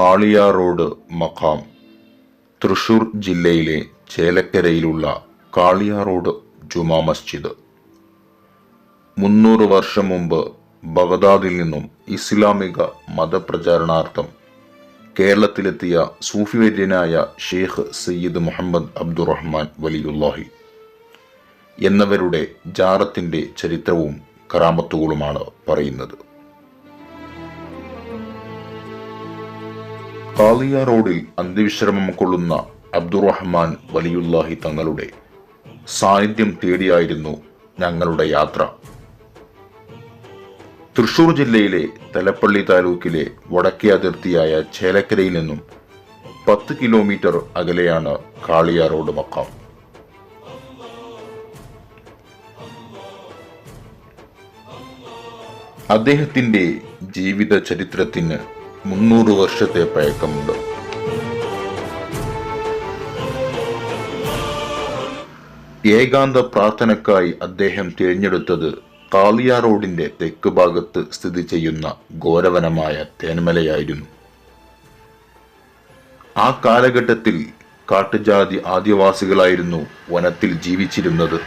കാളിയാറോഡ് മഖാം തൃശൂർ ജില്ലയിലെ ചേലക്കരയിലുള്ള കാളിയാറോഡ് ജുമാ മസ്ജിദ് 300 വർഷം മുമ്പ് ബഗ്ദാദിൽ നിന്നും ഇസ്ലാമിക മതപ്രചാരണാർത്ഥം കേരളത്തിലെത്തിയ സൂഫിവര്യനായ ഷെയ്ഖ് സയ്യിദ് മുഹമ്മദ് അബ്ദുറഹ്മാൻ വലിയുല്ലാഹി എന്നവരുടെ ജാറത്തിന്റെ ചരിത്രവും കറാമത്തുകളുമാണ് പറയുന്നത്. കാളിയാറോഡിൽ അന്ത്യവിശ്രമം കൊള്ളുന്ന അബ്ദുറഹ്മാൻ വലിയുല്ലാഹി തങ്ങളുടെ സാന്നിധ്യം തേടിയായിരുന്നു ഞങ്ങളുടെ യാത്ര. തൃശൂർ ജില്ലയിലെ തലപ്പള്ളി താലൂക്കിലെ വടക്കേ അതിർത്തിയായ ചേലക്കരയിൽ നിന്നും 10 കിലോമീറ്റർ അകലെയാണ് കാളിയാറോഡ് മഖാം. അദ്ദേഹത്തിന്റെ ജീവിത ചരിത്രത്തിന് 300 വർഷത്തെ പഴക്കമുണ്ട്. ഏകാന്ത പ്രാർത്ഥനക്കായി അദ്ദേഹം തിരഞ്ഞെടുത്തത് കാളിയാറോഡിന്റെ തെക്ക് ഭാഗത്ത് സ്ഥിതി ചെയ്യുന്ന ഘോരവനമായ തേന്മലയായിരുന്നു. ആ കാലഘട്ടത്തിൽ കാട്ടുജാതി ആദിവാസികളായിരുന്നു വനത്തിൽ ജീവിച്ചിരുന്നത്.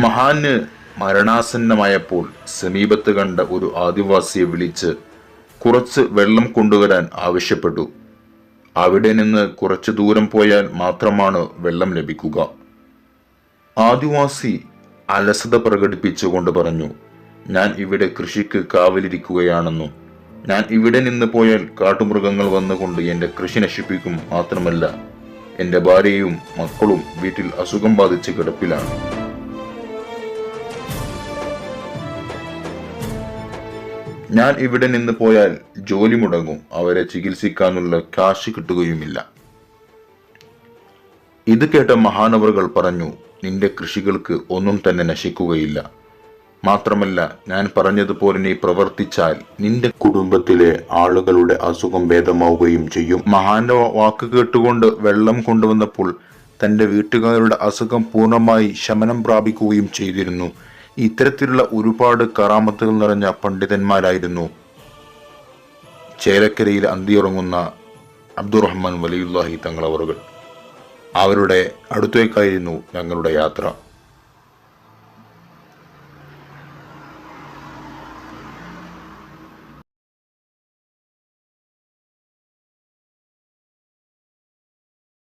മഹാന് മരണാസന്നമായപ്പോൾ സമീപത്ത് കണ്ട ഒരു ആദിവാസിയെ വിളിച്ച് കുറച്ച് വെള്ളം കൊണ്ടുവരാൻ ആവശ്യപ്പെട്ടു. അവിടെ നിന്ന് കുറച്ചു ദൂരം പോയാൽ മാത്രമാണ് വെള്ളം ലഭിക്കുക. ആദിവാസി അലസത പ്രകടിപ്പിച്ചുകൊണ്ട് പറഞ്ഞു, ഞാൻ ഇവിടെ കൃഷിക്ക് കാവലിരിക്കുകയാണെന്നും ഞാൻ ഇവിടെ നിന്ന് പോയാൽ കാട്ടുമൃഗങ്ങൾ വന്നുകൊണ്ട് എന്റെ കൃഷി നശിപ്പിക്കും, മാത്രമല്ല എന്റെ ഭാര്യയും മക്കളും വീട്ടിൽ അസുഖം ബാധിച്ച് കിടപ്പിലാണ്. ഞാൻ ഇവിടെ നിന്ന് പോയാൽ ജോലി മുടങ്ങും, അവരെ ചികിത്സിക്കാനുള്ള കാശ് കിട്ടുകയുമില്ല. ഇത് കേട്ട മഹാനവറുകൾ പറഞ്ഞു, നിന്റെ കൃഷികൾക്ക് ഒന്നും തന്നെ നശിക്കുകയില്ല. മാത്രമല്ല, ഞാൻ പറഞ്ഞതുപോലെ നീ പ്രവർത്തിച്ചാൽ നിന്റെ കുടുംബത്തിലെ ആളുകളുടെ അസുഖം ഭേദമാവുകയും ചെയ്യും. മഹാന്റെ വാക്ക് കേട്ടുകൊണ്ട് വെള്ളം കൊണ്ടുവന്നപ്പോൾ തന്റെ വീട്ടുകാരുടെ അസുഖം പൂർണ്ണമായി ശമനം പ്രാപിക്കുകയും ചെയ്തിരുന്നു. ഇത്തരത്തിലുള്ള ഒരുപാട് കറാമത്തുകൾ നിറഞ്ഞ പണ്ഡിതന്മാരായിരുന്നു ചേലക്കരയിൽ അന്തിയുറങ്ങുന്ന അബ്ദുറഹ്മാൻ വലിയുല്ലാഹി തങ്ങളവറുകൾ. അവരുടെ അടുത്തേക്കായിരുന്നു ഞങ്ങളുടെ യാത്ര.